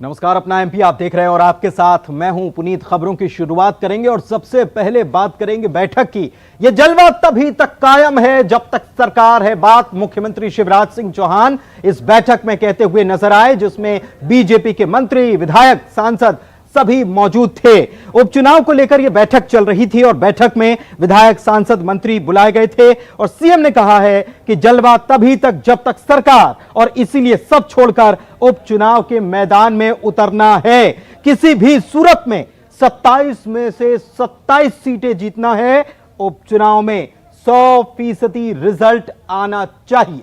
नमस्कार, अपना एमपी आप देख रहे हैं और आपके साथ मैं हूं पुनीत। खबरों की शुरुआत करेंगे और सबसे पहले बात करेंगे बैठक की। यह जलवा तभी तक कायम है जब तक सरकार है। बात मुख्यमंत्री शिवराज सिंह चौहान इस बैठक में कहते हुए नजर आए, जिसमें बीजेपी के मंत्री, विधायक, सांसद सभी मौजूद थे। उपचुनाव को लेकर यह बैठक चल रही थी और बैठक में विधायक, सांसद, मंत्री बुलाए गए थे और सीएम ने कहा है कि जलवा तभी तक जब तक सरकार, और इसीलिए सब छोड़कर उपचुनाव के मैदान में उतरना है। किसी भी सूरत में 27 में से 27 सीटें जीतना है। उपचुनाव में 100% रिजल्ट आना चाहिए।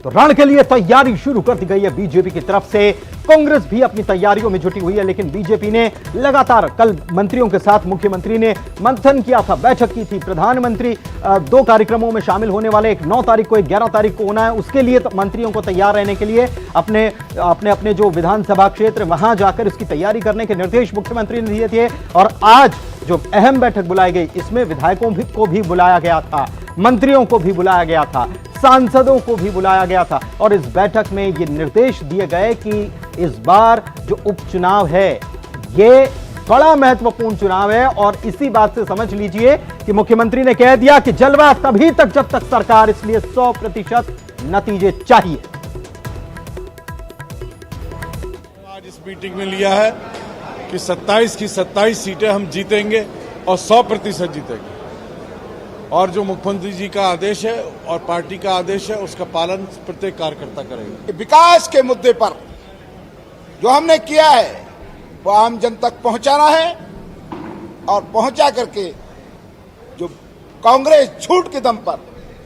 तो रण के लिए तैयारी शुरू कर दी गई है बीजेपी की तरफ से। कांग्रेस भी अपनी तैयारियों में जुटी हुई है, लेकिन बीजेपी ने लगातार, कल मंत्रियों के साथ मुख्यमंत्री ने मंथन किया था, बैठक की थी। प्रधानमंत्री 2 कार्यक्रमों में शामिल होने वाले, एक 9 तारीख को, एक 11 तारीख को होना है। उसके लिए मंत्रियों को तैयार रहने के लिए अपने जो विधानसभा क्षेत्र वहां जाकर इसकी तैयारी करने के निर्देश मुख्यमंत्री ने दिए थे। और आज जो अहम बैठक बुलाई गई, इसमें विधायकों को भी बुलाया गया था, मंत्रियों को भी बुलाया गया था, सांसदों को भी बुलाया गया था और इस बैठक में ये निर्देश दिए गए कि इस बार जो उपचुनाव है ये बड़ा महत्वपूर्ण चुनाव है। और इसी बात से समझ लीजिए कि मुख्यमंत्री ने कह दिया कि जलवा तभी तक जब तक सरकार, इसलिए 100% नतीजे चाहिए। आज इस मीटिंग में लिया है कि 27 की 27 सीटें हम जीतेंगे और 100% जीतेंगे। और जो मुख्यमंत्री जी का आदेश है और पार्टी का आदेश है, उसका पालन प्रत्येक कार्यकर्ता करेगा। विकास के मुद्दे पर जो हमने किया है वो आम जन तक पहुंचाना है और पहुंचा करके जो कांग्रेस झूठ के दम पर,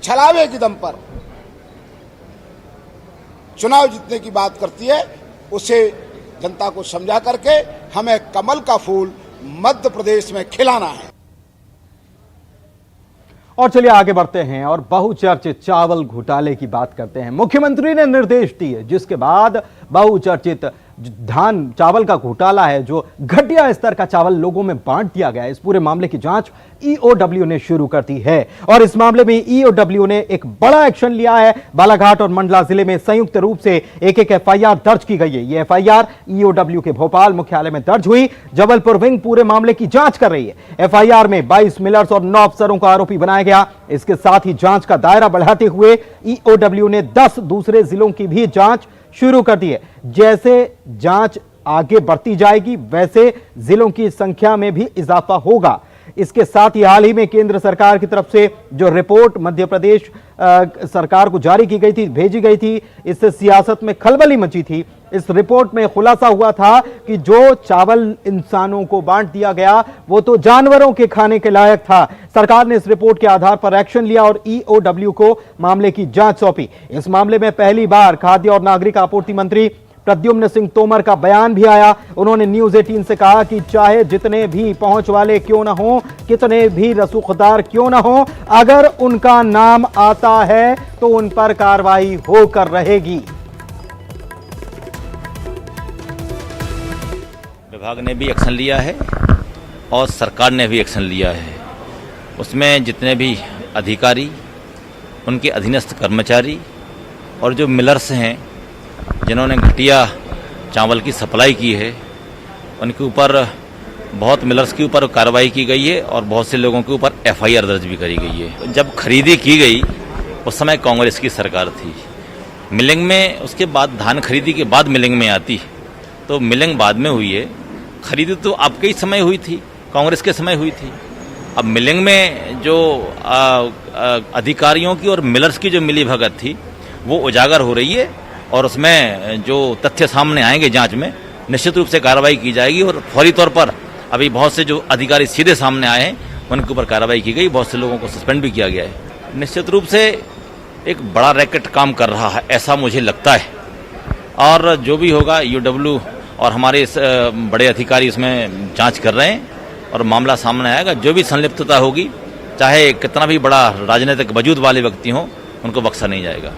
छलावे के दम पर चुनाव जीतने की बात करती है, उसे जनता को समझा करके हमें कमल का फूल मध्य प्रदेश में खिलाना है। और चलिए आगे बढ़ते हैं और बहुचर्चित चावल घोटाले की बात करते हैं। मुख्यमंत्री ने निर्देश दिए, जिसके बाद बहुचर्चित धान चावल का घोटाला है, जो घटिया स्तर का चावल लोगों में बांट दिया गया है, इस पूरे मामले की जांच ईओडब्ल्यू ने शुरू कर दी है। और इस मामले में ईओडब्ल्यू ने एक बड़ा एक्शन लिया है। बालाघाट और मंडला जिले में संयुक्त रूप से एक एफआईआर दर्ज की गई है। यह एफआईआर ईओडब्ल्यू के भोपाल मुख्यालय में दर्ज हुई। जबलपुर विंग पूरे मामले की जांच कर रही है। एफआईआर में 22 मिलर्स और 9 अफसरों को आरोपी बनाया गया। इसके साथ ही जांच का दायरा बढ़ाते हुए ईओडब्ल्यू ने 10 दूसरे जिलों की भी जांच शुरू कर दी है। जैसे जांच आगे बढ़ती जाएगी, वैसे जिलों की संख्या में भी इजाफा होगा। इसके साथ ही हाल ही में केंद्र सरकार की तरफ से जो रिपोर्ट मध्य प्रदेश सरकार को जारी की गई थी, भेजी गई थी, इससे सियासत में खलबली मची थी। इस रिपोर्ट में खुलासा हुआ था कि जो चावल इंसानों को बांट दिया गया वो तो जानवरों के खाने के लायक था। सरकार ने इस रिपोर्ट के आधार पर एक्शन लिया और ईओडब्ल्यू को मामले की जांच सौंपी। इस मामले में पहली बार खाद्य और नागरिक आपूर्ति मंत्री प्रद्युम्न सिंह तोमर का बयान भी आया। उन्होंने न्यूज 18 से कहा कि चाहे जितने भी पहुंच वाले क्यों ना हो, कितने भी रसूखदार क्यों ना हो, अगर उनका नाम आता है तो उन पर कार्रवाई होकर रहेगी। विभाग ने भी एक्शन लिया है और सरकार ने भी एक्शन लिया है। उसमें जितने भी अधिकारी, उनके अधीनस्थ कर्मचारी और जो मिलर्स हैं जिन्होंने घटिया चावल की सप्लाई की है, उनके ऊपर, बहुत मिलर्स के ऊपर कार्रवाई की गई है और बहुत से लोगों के ऊपर एफआईआर दर्ज भी करी गई है। जब खरीदी की गई उस समय कांग्रेस की सरकार थी। मिलिंग में उसके बाद, धान खरीदी के बाद मिलिंग में आती, तो मिलिंग बाद में हुई है। खरीदी तो आपके ही समय हुई थी, कांग्रेस के समय हुई थी। अब मिलिंग में जो अधिकारियों की और मिलर्स की जो मिली भगत थी वो उजागर हो रही है और उसमें जो तथ्य सामने आएंगे जांच में, निश्चित रूप से कार्रवाई की जाएगी। और फौरी तौर पर अभी बहुत से जो अधिकारी सीधे सामने आए हैं उनके ऊपर कार्रवाई की गई। बहुत से लोगों को सस्पेंड भी किया गया है। निश्चित रूप से एक बड़ा रैकेट काम कर रहा है, ऐसा मुझे लगता है। और जो भी होगा, ईओडब्ल्यू और हमारे इस बड़े अधिकारी इसमें जांच कर रहे हैं और मामला सामने आएगा। जो भी संलिप्तता होगी, चाहे कितना भी बड़ा राजनीतिक वजूद वाले व्यक्ति हों, उनको बख्शा नहीं जाएगा।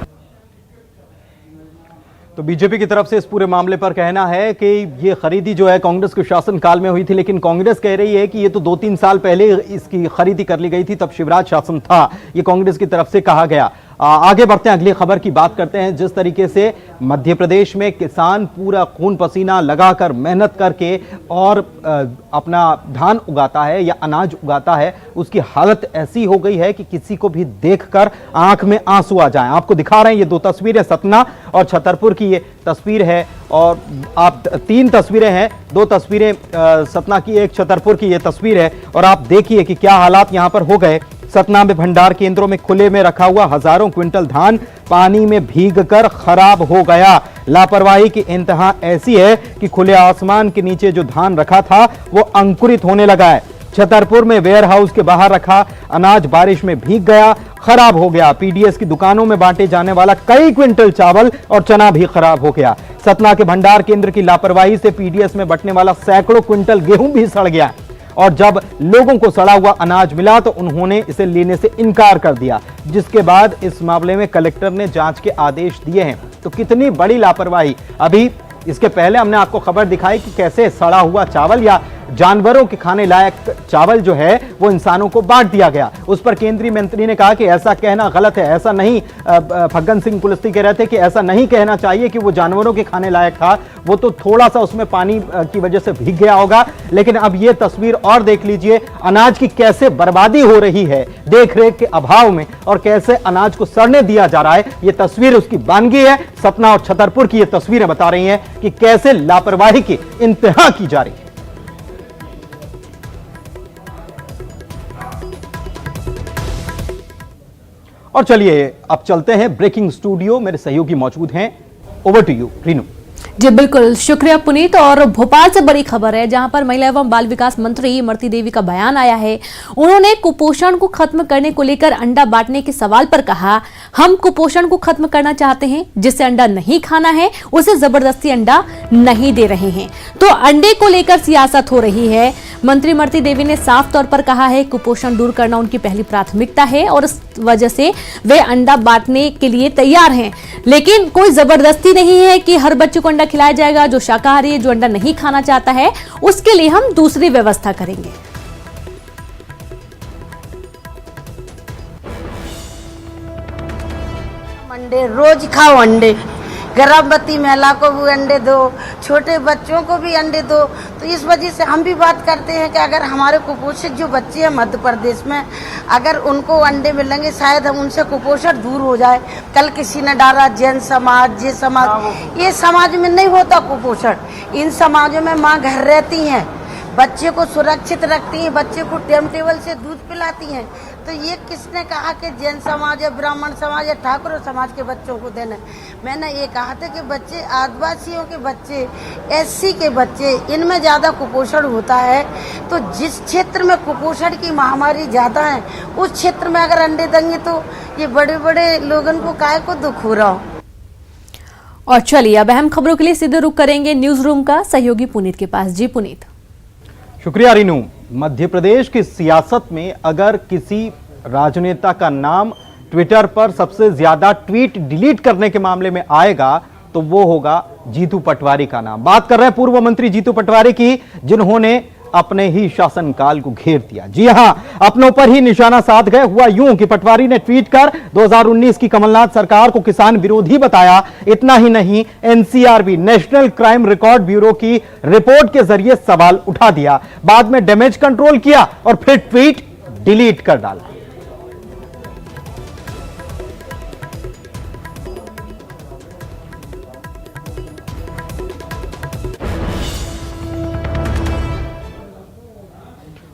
तो बीजेपी की तरफ से इस पूरे मामले पर कहना है कि ये खरीदी जो है कांग्रेस के शासनकाल में हुई थी, लेकिन कांग्रेस कह रही है कि ये तो 2-3 साल पहले इसकी खरीदी कर ली गई थी, तब शिवराज शासन था, ये कांग्रेस की तरफ से कहा गया। आगे बढ़ते हैं, अगली खबर की बात करते हैं। जिस तरीके से मध्य प्रदेश में किसान पूरा खून पसीना लगाकर मेहनत करके और अपना धान उगाता है या अनाज उगाता है, उसकी हालत ऐसी हो गई है कि किसी को भी देखकर आंख में आंसू आ जाएं। आपको दिखा रहे हैं ये दो तस्वीरें, सतना और छतरपुर की ये तस्वीर है, और आप तीन तस्वीरें हैं, दो तस्वीरें सतना की, एक छतरपुर की ये तस्वीर है, और आप देखिए कि क्या हालात यहां पर हो गए। सतना में भंडार केंद्रों में खुले में रखा हुआ हजारों क्विंटल धान पानी में भीगकर खराब हो गया। लापरवाही की इंतहा ऐसी है कि खुले आसमान के नीचे जो धान रखा था वो अंकुरित होने लगा है। छतरपुर में वेयर हाउस के बाहर रखा अनाज बारिश में भीग गया, खराब हो गया। पीडीएस की दुकानों में बांटे जाने वाला कई क्विंटल चावल और चना भी खराब हो गया। सतना के भंडार केंद्र की लापरवाही से पीडीएस में बंटने वाला सैकड़ों क्विंटल गेहूं भी सड़ गया, और जब लोगों को सड़ा हुआ अनाज मिला तो उन्होंने इसे लेने से इनकार कर दिया, जिसके बाद इस मामले में कलेक्टर ने जांच के आदेश दिए हैं। तो कितनी बड़ी लापरवाही। अभी इसके पहले हमने आपको खबर दिखाई कि कैसे सड़ा हुआ चावल या जानवरों के खाने लायक चावल जो है वो इंसानों को बांट दिया गया। उस पर केंद्रीय मंत्री ने कहा कि ऐसा कहना गलत है, ऐसा नहीं, फग्गन सिंह कुलस्ते कह रहे थे कि ऐसा नहीं कहना चाहिए कि वो जानवरों के खाने लायक था, वो तो थोड़ा सा उसमें पानी की वजह से भीग गया होगा। लेकिन अब ये तस्वीर और देख लीजिए, अनाज की कैसे बर्बादी हो रही है देख रेख के अभाव में, और कैसे अनाज को सड़ने दिया जा रहा है। ये तस्वीर उसकी बानगी है। सतना और छतरपुर की ये तस्वीरें बता रही हैं कि कैसे लापरवाही की इंतहा की जा रही है। और चलिए अब चलते हैं ब्रेकिंग स्टूडियो, मेरे सहयोगी मौजूद हैं। Over to you Reenu. जी बिल्कुल, शुक्रिया पुनीत। और भोपाल से बड़ी खबर है, जहां पर महिला एवं बाल विकास मंत्री इमरती देवी का बयान आया है। उन्होंने कुपोषण को खत्म करने को लेकर अंडा बांटने के सवाल पर कहा, हम कुपोषण को खत्म करना चाहते हैं, जिसे अंडा नहीं खाना है उसे जबरदस्ती अंडा नहीं दे रहे हैं। तो अंडे को लेकर सियासत हो रही है। मंत्री इमरती देवी ने साफ तौर पर कहा है कुपोषण दूर करना उनकी पहली प्राथमिकता है, और इस वजह से वे अंडा बांटने के लिए तैयार हैं। लेकिन कोई जबरदस्ती नहीं है कि हर बच्चे को अंडा खिलाया जाएगा। जो शाकाहारी है, जो अंडा नहीं खाना चाहता है, उसके लिए हम दूसरी व्यवस्था करेंगे। अंडे रोज खाओ, अंडे गर्भवती महिला को भी अंडे दो, छोटे बच्चों को भी अंडे दो। तो इस वजह से हम भी बात करते हैं कि अगर हमारे कुपोषित जो बच्चे हैं मध्य प्रदेश में, अगर उनको अंडे मिलेंगे शायद हम उनसे कुपोषण दूर हो जाए। कल किसी ने डाला जैन समाज, ये समाज, ये समाज में नहीं होता कुपोषण। इन समाजों में माँ घर रहती हैं, बच्चे को सुरक्षित रखती हैं, बच्चे को टाइम टेबल से दूध पिलाती हैं। तो ये किसने कहा कि जैन समाज या ब्राह्मण समाज या ठाकुर समाज के बच्चों को देना? मैंने ये कहा था कि बच्चे आदिवासियों के बच्चे, एससी के बच्चे, इनमें ज़्यादा कुपोषण होता है। तो जिस क्षेत्र में कुपोषण की महामारी ज़्यादा है, उस क्षेत्र में अगर अंडे देंगे तो ये बड़े बड़े लोगों को काहे को दुख हो रहा हो। और चलिए अब अहम खबरों के लिए सीधे रुख करेंगे न्यूज रूम का सहयोगी पुनीत के पास। जी पुनीत। शुक्रिया रीनू। मध्य प्रदेश की सियासत में अगर किसी राजनेता का नाम ट्विटर पर सबसे ज्यादा ट्वीट डिलीट करने के मामले में आएगा तो वो होगा जीतू पटवारी का नाम। बात कर रहे हैं पूर्व मंत्री जीतू पटवारी की, जिन्होंने अपने ही शासनकाल को घेर दिया। जी हां, अपनों पर ही निशाना साध गए। हुआ यूं कि पटवारी ने ट्वीट कर 2019 की कमलनाथ सरकार को किसान विरोधी बताया। इतना ही नहीं, NCRB national crime record bureau की रिपोर्ट के जरिए सवाल उठा दिया। बाद में डैमेज कंट्रोल किया और फिर ट्वीट डिलीट कर डाला।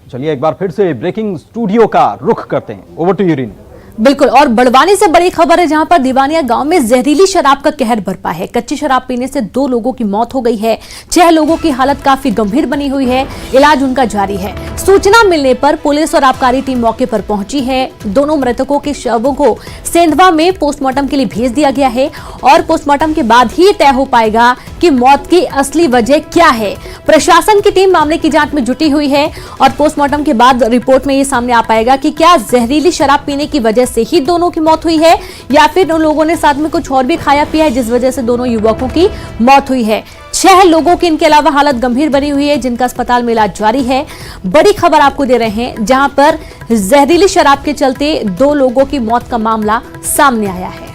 चलिए एक बार फिर से ब्रेकिंग स्टूडियो का रुख करते हैं। Over to you Renu. बिल्कुल, और बड़वानी से बड़ी खबर है, जहां पर दीवानिया गांव में जहरीली शराब का कहर बरपा है। कच्ची शराब पीने से 2 लोगों की मौत हो गई है। 6 लोगों की हालत काफी गंभीर बनी हुई है, इलाज उनका जारी है। सूचना मिलने पर पुलिस और आबकारी टीम मौके पर पहुंची है। दोनों मृतकों के शवों को सेंधवा में पोस्टमार्टम के लिए भेज दिया गया है, और पोस्टमार्टम के बाद ही तय हो पाएगा कि मौत की असली वजह क्या है। प्रशासन की टीम मामले की जांच में जुटी हुई है, और पोस्टमार्टम के बाद रिपोर्ट में ये सामने आ पाएगा कि क्या जहरीली शराब पीने की वजह वजह से ही दोनों की मौत हुई है या फिर उन लोगों ने साथ में कुछ और भी खाया पिया है जिस वजह से दोनों युवकों की मौत हुई है। 6 लोगों की इनके अलावा हालत गंभीर बनी हुई है जिनका अस्पताल में इलाज जारी है। बड़ी खबर आपको दे रहे हैं जहां पर जहरीली शराब के चलते 2 लोगों की मौत का मामला सामने आया है।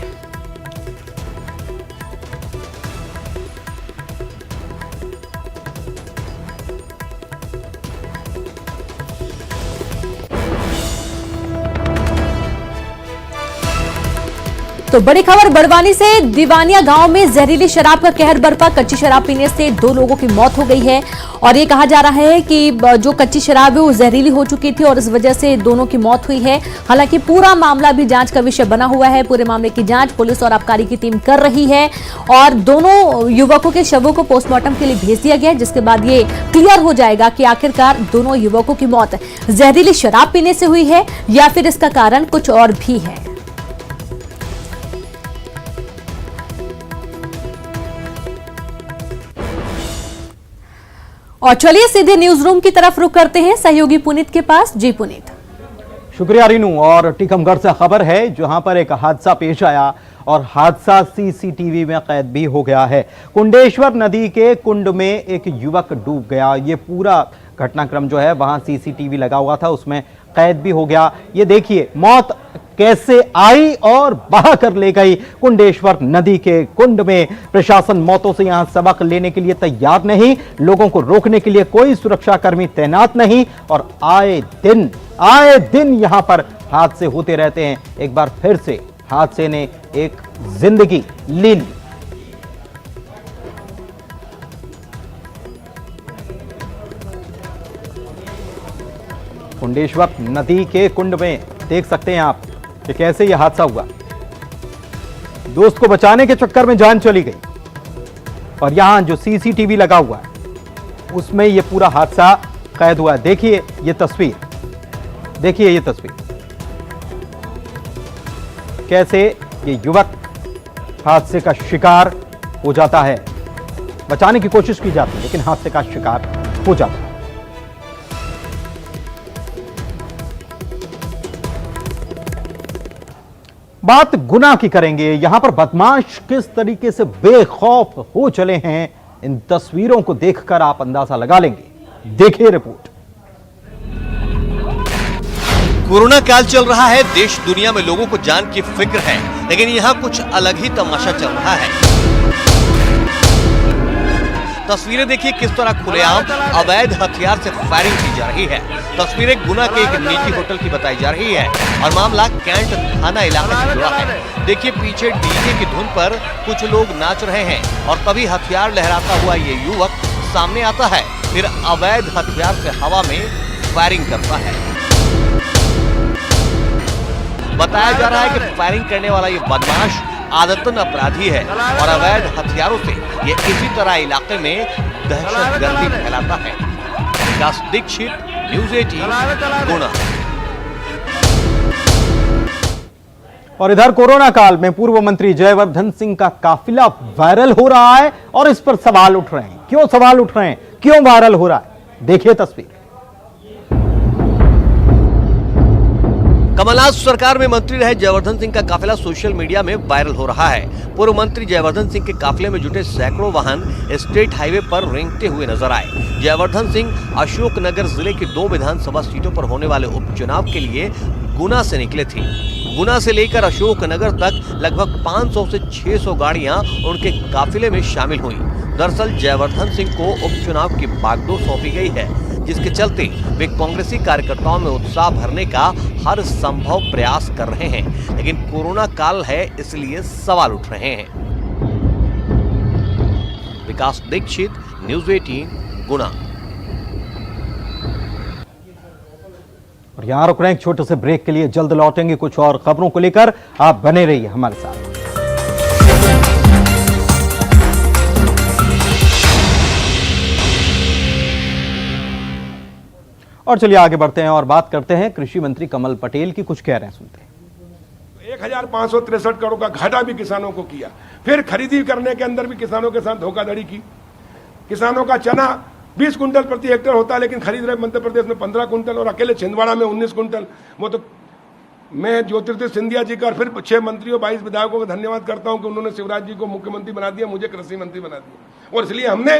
तो बड़ी खबर बड़वानी से दीवानिया गांव में जहरीली शराब का कहर बरपा। कच्ची शराब पीने से 2 लोगों की मौत हो गई है और ये कहा जा रहा है कि जो कच्ची शराब है वो जहरीली हो चुकी थी और इस वजह से दोनों की मौत हुई है। हालांकि पूरा मामला भी जांच का विषय बना हुआ है। पूरे मामले की जांच पुलिस और आबकारी की टीम कर रही है और दोनों युवकों के शवों को पोस्टमार्टम के लिए भेज दिया गया है, जिसके बाद ये क्लियर हो जाएगा कि आखिरकार दोनों युवकों की मौत जहरीली शराब पीने से हुई है या फिर इसका कारण कुछ और भी है। और चलिए सीधे न्यूज रूम की तरफ रुख करते हैं सहयोगी पुनीत के पास। जी पुनीत। शुक्रिया रीनू। और टीकमगढ़ से खबर है जहां पर एक हादसा पेश आया और हादसा सीसीटीवी में कैद भी हो गया है। कुंडेश्वर नदी के कुंड में एक युवक डूब गया। ये पूरा घटनाक्रम जो है वहां सीसीटीवी लगा हुआ था, उसमें कैद भी हो गया। ये देखिए मौत कैसे आई और बहा कर ले गई कुंडेश्वर नदी के कुंड में। प्रशासन मौतों से यहां सबक लेने के लिए तैयार नहीं, लोगों को रोकने के लिए कोई सुरक्षाकर्मी तैनात नहीं और आए दिन यहां पर हादसे होते रहते हैं। एक बार फिर से हादसे ने एक जिंदगी ले ली। कुंडेश्वर नदी के कुंड में देख सकते हैं आप कि कैसे यह हादसा हुआ। दोस्त को बचाने के चक्कर में जान चली गई और यहां जो सीसीटीवी लगा हुआ है उसमें यह पूरा हादसा कैद हुआ है। देखिए ये तस्वीर, देखिए ये तस्वीर, कैसे ये युवक हादसे का शिकार हो जाता है। बचाने की कोशिश की जाती है लेकिन हादसे का शिकार हो जाता है। बात गुना की करेंगे। यहां पर बदमाश किस तरीके से बेखौफ हो चले हैं, इन तस्वीरों को देखकर आप अंदाजा लगा लेंगे। देखिए रिपोर्ट। कोरोना काल चल रहा है, देश दुनिया में लोगों को जान की फिक्र है, लेकिन यहाँ कुछ अलग ही तमाशा चल रहा है। तस्वीरें देखिए किस तरह खुलेआम अवैध हथियार से फायरिंग की जा रही है। तस्वीरें गुना के एक निजी होटल की बताई जा रही है और मामला कैंट थाना इलाके से जुड़ा है। देखिए पीछे डीजे की धुन पर कुछ लोग नाच रहे हैं और तभी हथियार लहराता हुआ ये युवक सामने आता है, फिर अवैध हथियार से हवा में फायरिंग करता है। बताया जा रहा है कि फायरिंग करने वाला ये बदमाश आदतन अपराधी है और अवैध हथियारों से ये इसी तरह इलाके में दहशतगर्दी फैलाता है। विकास दीक्षित, न्यूज़ 18 गुना। और इधर कोरोना काल में पूर्व मंत्री जयवर्धन सिंह का काफिला वायरल हो रहा है और इस पर सवाल उठ रहे हैं। क्यों सवाल उठ रहे हैं, क्यों वायरल हो रहा है, देखिए तस्वीर। कमलनाथ सरकार में मंत्री रहे जयवर्धन सिंह का काफिला सोशल मीडिया में वायरल हो रहा है। पूर्व मंत्री जयवर्धन सिंह के काफिले में जुटे सैकड़ों वाहन स्टेट हाईवे पर रेंगते हुए नजर आए। जयवर्धन सिंह अशोकनगर जिले की 2 विधानसभा सीटों पर होने वाले उपचुनाव के लिए गुना से निकले थे। गुना से लेकर अशोकनगर तक लगभग 500 से 600 गाड़ियां उनके काफिले में शामिल हुई। दरअसल जयवर्धन सिंह को उपचुनाव की बागडोर सौंपी गई है, जिसके चलते वे कांग्रेसी कार्यकर्ताओं में उत्साह भरने का हर संभव प्रयास कर रहे हैं, लेकिन कोरोना काल है इसलिए सवाल उठ रहे हैं। विकास दीक्षित, न्यूज़ 18 गुना। और यहां रुक रहे हैं एक छोटे से ब्रेक के लिए, जल्द लौटेंगे कुछ और खबरों को लेकर। आप बने रहिए हमारे साथ। और चलिए आगे बढ़ते हैं और बात करते हैं कृषि मंत्री कमल पटेल की। कुछ कह रहे हैं, सुनते हैं। 1563 करोड़ का घाटा भी किसानों को किया, फिर खरीदी करने के अंदर भी किसानों के साथ धोखाधड़ी की। किसानों का चना 20 कुंटल प्रति हेक्टेयर होता है, लेकिन खरीद रहे मध्य प्रदेश में 15 कुंटल और अकेले छिंदवाड़ा में 19 कुंटल। वो तो मैं ज्योतिरादित्य सिंधिया जी का और फिर 6 मंत्रियों 22 विधायकों का धन्यवाद करता हूं कि उन्होंने शिवराज जी को मुख्यमंत्री बना दिया, मुझे कृषि मंत्री बना दिया। और इसलिए हमने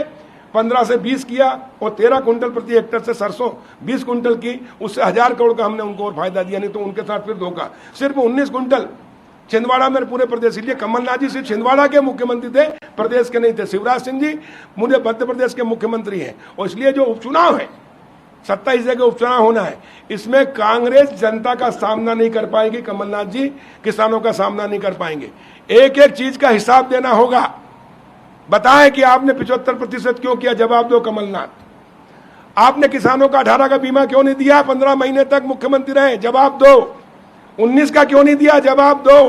15 से 20 किया और 13 कुंटल प्रति हेक्टेयर से सरसों 20 कुंटल की, उससे 1000 करोड़ का हमने उनको और फायदा दिया। नहीं तो उनके साथ फिर धोखा। सिर्फ 19 कुंटल छिंदवाड़ा में पूरे प्रदेश, इसलिए कमलनाथ जी सिर्फ छिंदवाड़ा के मुख्यमंत्री थे, प्रदेश के नहीं थे। शिवराज सिंह जी मुझे मध्य प्रदेश के मुख्यमंत्री हैं। और इसलिए जो उपचुनाव है, 27 जगह उपचुनाव होना है, इसमें कांग्रेस जनता का सामना नहीं कर पाएगी, कमलनाथ जी किसानों का सामना नहीं कर पाएंगे। एक एक चीज का हिसाब देना होगा। बताएं कि आपने 75% क्यों किया, जवाब दो कमलनाथ। आपने किसानों का 18 का बीमा क्यों नहीं दिया, 15 महीने तक मुख्यमंत्री रहे, जवाब दो। 19 का क्यों नहीं दिया, जवाब दो।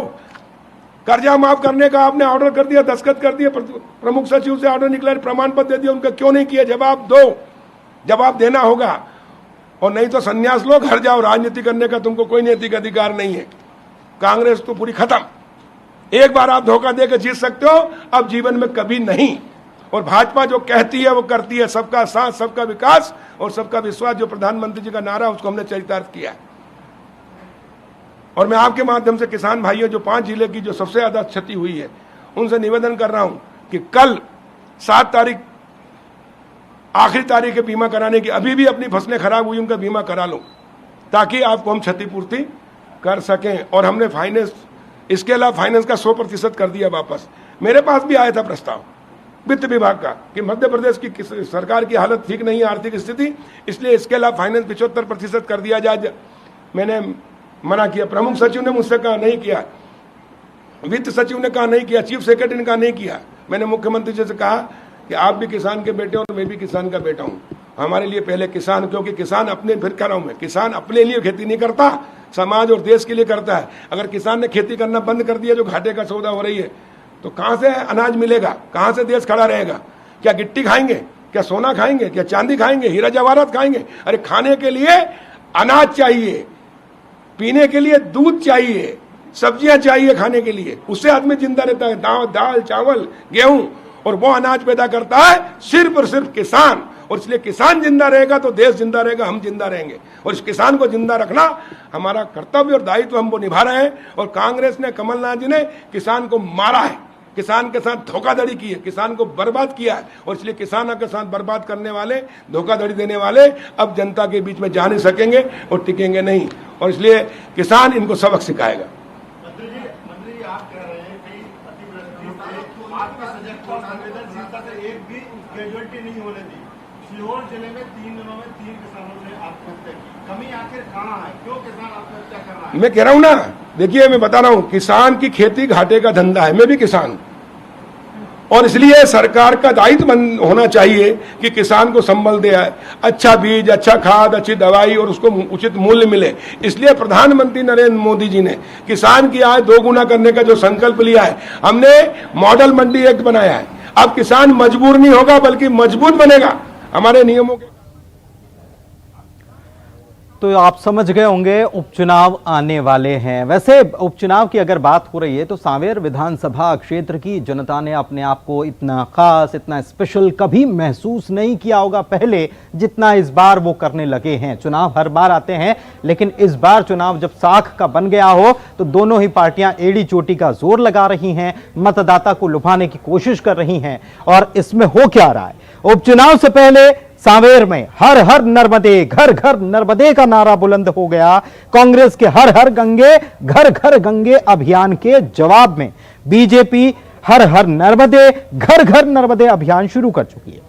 कर्जा माफ करने का आपने ऑर्डर कर दिया, दस्तखत कर दिया, प्रमुख सचिव से ऑर्डर निकला, प्रमाण पत्र दे दिया, उनका क्यों नहीं किया, जवाब दो। जवाब देना होगा। और नहीं तो सन्यास लो, घर जाओ, राजनीति करने का तुमको कोई नैतिक अधिकार नहीं है। कांग्रेस तो पूरी खत्म। एक बार आप धोखा देकर जीत सकते हो, अब जीवन में कभी नहीं। और भाजपा जो कहती है वो करती है, सबका साथ, सबका विकास और सबका विश्वास, जो प्रधानमंत्री जी का नारा, उसको हमने चरितार्थ किया। और मैं आपके माध्यम से किसान भाइयों, जो 5 जिले की जो सबसे ज्यादा क्षति हुई है, उनसे निवेदन कर रहा हूं कि कल 7 तारीख आखिरी तारीख है बीमा कराने की। अभी भी अपनी फसलें खराब हुई, उनका बीमा करा लो, ताकि आपको हम क्षतिपूर्ति कर सकें। और हमने फाइनेंस, इसके अलावा फाइनेंस का 100% कर दिया वापस। मेरे पास भी आया था प्रस्ताव वित्त विभाग का कि मध्य प्रदेश की सरकार की हालत ठीक नहीं है, आर्थिक स्थिति, इसलिए इसके अलावा फाइनेंस 75% कर दिया जाए। मैंने मना किया। प्रमुख सचिव ने मुझसे कहा नहीं किया, वित्त सचिव ने कहा नहीं किया, चीफ सेक्रेटरी ने कहा नहीं किया। मैंने मुख्यमंत्री जी से कहा कि आप भी किसान के बेटे और मैं भी किसान का बेटा हूं, हमारे लिए पहले किसान, क्योंकि किसान अपने, फिर कह रहा हूं मैं, किसान अपने लिए खेती नहीं करता, समाज और देश के लिए करता है। अगर किसान ने खेती करना बंद कर दिया, जो घाटे का सौदा हो रही है, तो कहां से अनाज मिलेगा, कहां से देश खड़ा रहेगा? क्या गिट्टी खाएंगे, क्या सोना खाएंगे, क्या चांदी खाएंगे, हीरा जवाहरात खाएंगे? अरे खाने के लिए अनाज चाहिए, पीने के लिए दूध चाहिए, सब्जियां चाहिए खाने के लिए, उससे आदमी जिंदा रहता है। दाल चावल गेहूं, और वो अनाज पैदा करता है सिर्फ और सिर्फ किसान। और इसलिए किसान जिंदा रहेगा तो देश जिंदा रहेगा, हम जिंदा रहेंगे। और इस किसान को जिंदा रखना हमारा कर्तव्य और दायित्व, हम वो निभा रहे हैं। और कांग्रेस ने, कमलनाथ जी ने किसान को मारा है, किसान के साथ धोखाधड़ी की है, किसान को बर्बाद किया है। और इसलिए किसानों के साथ बर्बाद करने वाले, धोखाधड़ी देने वाले अब जनता के बीच में जा नहीं सकेंगे और टिकेंगे नहीं। और इसलिए किसान इनको सबक सिखाएगा। मंत्री आप कह रहे हैं कि अतिवृष्टि से आपका सजग संवेदनशीलता से एक भी कैजुअलिटी नहीं होने दी। सीहोर जिले में 3 दिनों में 3 किसानों ने आत्महत्या की। कमी आखिर कहाँ है, क्यों किसान आत्महत्या कर रहा है? मैं कह रहा हूं ना, देखिए मैं बता रहा हूं, किसान की खेती घाटे का धंधा है, मैं भी किसान, और इसलिए सरकार का दायित्व होना चाहिए कि किसान को संबल दे, अच्छा बीज, अच्छा खाद, अच्छी दवाई और उसको उचित मूल्य मिले। इसलिए प्रधानमंत्री नरेंद्र मोदी जी ने किसान की आय 2 गुना करने का जो संकल्प लिया है, हमने मॉडल मंडी एक्ट बनाया है। अब किसान मजबूर नहीं होगा बल्कि मजबूत बनेगा हमारे नियमों के। तो आप समझ गए होंगे उपचुनाव आने वाले हैं। वैसे उपचुनाव की अगर बात हो रही है तो सांवेर विधानसभा क्षेत्र की जनता ने अपने आप को इतना खास, इतना स्पेशल कभी महसूस नहीं किया होगा पहले, जितना इस बार वो करने लगे हैं। चुनाव हर बार आते हैं, लेकिन इस बार चुनाव जब साख का बन गया हो तो दोनों ही पार्टियां एड़ी चोटी का जोर लगा रही हैं, मतदाता को लुभाने की कोशिश कर रही हैं। और इसमें हो क्या रहा है, उपचुनाव से पहले सांवेर में हर हर नर्मदे, घर घर नर्मदे का नारा बुलंद हो गया। कांग्रेस के हर हर गंगे, घर घर गंगे अभियान के जवाब में बीजेपी हर हर नर्मदे, घर घर नर्मदे अभियान शुरू कर चुकी है।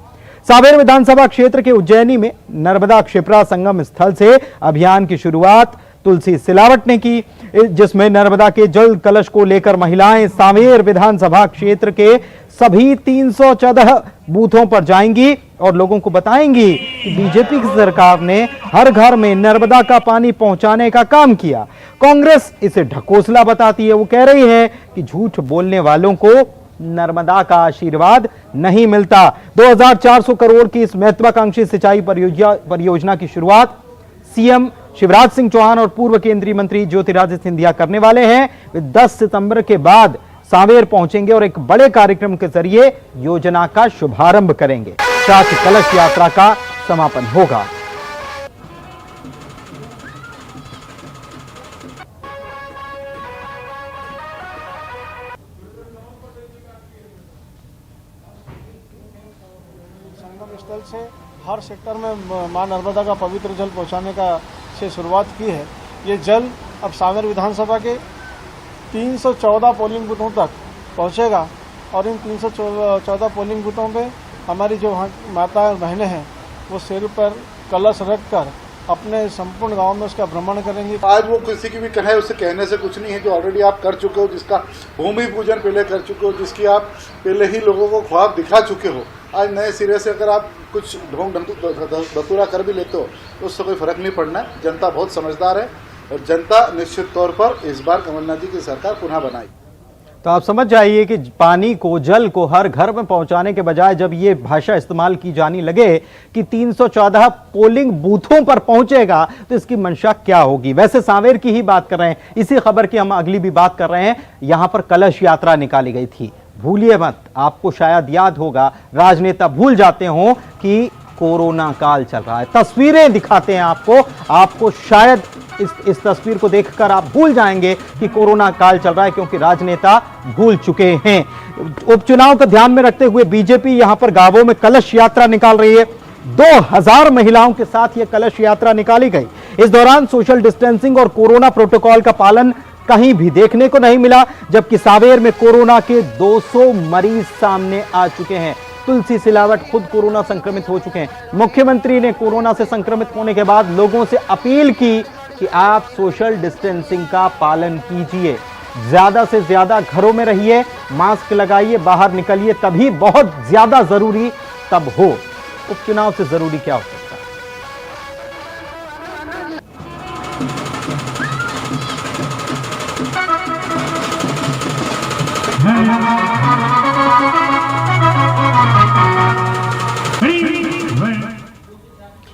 सांवेर विधानसभा क्षेत्र के उज्जैनी में नर्मदा क्षिप्रा संगम स्थल से अभियान की शुरुआत तुलसी सिलावट ने की, जिसमें नर्मदा के जल कलश को लेकर महिलाएं सांवेर विधानसभा क्षेत्र के सभी 314 बूथों पर जाएंगी और लोगों को बताएंगी कि बीजेपी की सरकार ने हर घर में नर्मदा का पानी पहुंचाने का काम किया। कांग्रेस इसे ढकोसला बताती है। वो कह रही है कि झूठ बोलने वालों को नर्मदा का आशीर्वाद नहीं मिलता। 2400 करोड़ की इस महत्वाकांक्षी सिंचाई परियोजना की शुरुआत सीएम शिवराज सिंह चौहान और पूर्व केंद्रीय मंत्री ज्योतिरादित्य सिंधिया करने वाले हैं। वे 10 सितंबर के बाद सांवेर पहुंचेंगे और एक बड़े कार्यक्रम के जरिए योजना का शुभारंभ करेंगे। साथ ही कलश यात्रा का समापन होगा। स्थल से हर सेक्टर में मां नर्मदा का पवित्र जल पहुंचाने का से शुरुआत की है। ये जल अब सांवेर विधानसभा के 314 पोलिंग बूथों तक पहुंचेगा और इन 314 पोलिंग बूथों पे हमारी जो माता और बहनें हैं वो सिर पर कलश रखकर अपने संपूर्ण गांव में उसका भ्रमण करेंगे। आज वो किसी की भी कहे उससे कहने से कुछ नहीं है, जो ऑलरेडी आप कर चुके हो, जिसका भूमि पूजन पहले कर चुके हो, जिसकी आप पहले ही लोगों को ख्वाब दिखा चुके हो, आज नए सिरे से अगर आप कुछ ढोंग धतूरा कर भी लेते हो तो उससे कोई फर्क नहीं पड़ना है। जनता बहुत समझदार है और जनता निश्चित तौर पर इस बार कमलनाथ जी की सरकार पुनः बनाई। तो आप समझ जाइए कि पानी को, जल को हर घर में पहुंचाने के बजाय जब ये भाषा इस्तेमाल की जानी लगे कि 314 पोलिंग बूथों पर पहुंचेगा तो इसकी मंशा क्या होगी। वैसे सांवेर की ही बात कर रहे हैं, इसी खबर की हम अगली भी बात कर रहे हैं। यहां पर कलश यात्रा निकाली गई थी। भूलिए मत, आपको शायद याद होगा, राजनेता भूल जाते हो कि कोरोना काल चल रहा है। तस्वीरें दिखाते हैं आपको शायद इस तस्वीर को देखकर आप भूल जाएंगे कि कोरोना काल चल रहा है, क्योंकि राजनेता भूल चुके हैं। उपचुनाव को ध्यान में रखते हुए बीजेपी यहां पर गांवों में कलश यात्रा निकाल रही है। 2000 महिलाओं के साथ यह कलश यात्रा निकाली गई। इस दौरान सोशल डिस्टेंसिंग और कोरोना प्रोटोकॉल का पालन कहीं भी देखने को नहीं मिला, जबकि सांवेर में कोरोना के 200 मरीज सामने आ चुके हैं। तुलसी सिलावट खुद कोरोना संक्रमित हो चुके हैं। मुख्यमंत्री ने कोरोना से संक्रमित होने के बाद लोगों से अपील की कि आप सोशल डिस्टेंसिंग का पालन कीजिए, ज्यादा से ज्यादा घरों में रहिए, मास्क लगाइए, बाहर निकलिए तभी बहुत ज्यादा जरूरी तब हो। उपचुनाव से जरूरी क्या हो सकता है?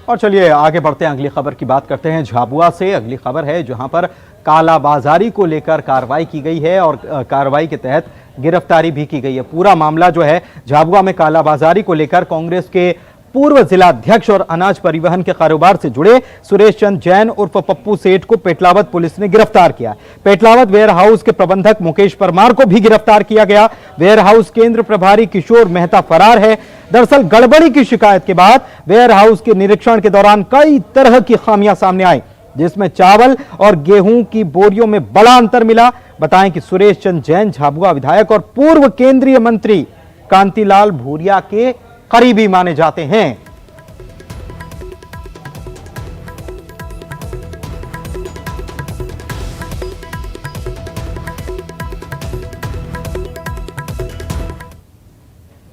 और चलिए आगे बढ़ते हैं, अगली खबर की बात करते हैं। झाबुआ से अगली खबर है जहां पर कालाबाजारी को लेकर कार्रवाई की गई है और कार्रवाई के तहत गिरफ्तारी भी की गई है। पूरा मामला जो है झाबुआ में कालाबाजारी को लेकर कांग्रेस के पूर्व जिलाध्यक्ष और अनाज परिवहन के कारोबार से जुड़े सुरेश चंद जैन उर्फ पप्पू सेठ को पेटलावद पुलिस ने गिरफ्तार किया। पेटलावद वेयर हाउस के प्रबंधक मुकेश परमार को भी गिरफ्तार किया गया। वेयर हाउस केंद्र प्रभारी किशोर मेहता फरार है। दरअसल गड़बड़ी की शिकायत के बाद वेयर हाउस के निरीक्षण के दौरान कई तरह की खामियां सामने आई, जिसमें चावल और गेहूं की बोरियों में बड़ा अंतर मिला। बताएं कि सुरेश चंद जैन झाबुआ विधायक और पूर्व केंद्रीय मंत्री कांतिलाल भूरिया के करीबी माने जाते हैं।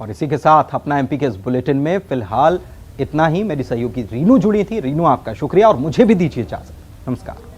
और इसी के साथ अपना एमपी के इस बुलेटिन में फिलहाल इतना ही। मेरी सहयोगी रीनू जुड़ी थी। रीनू, आपका शुक्रिया और मुझे भी दीजिए इजाजत। नमस्कार।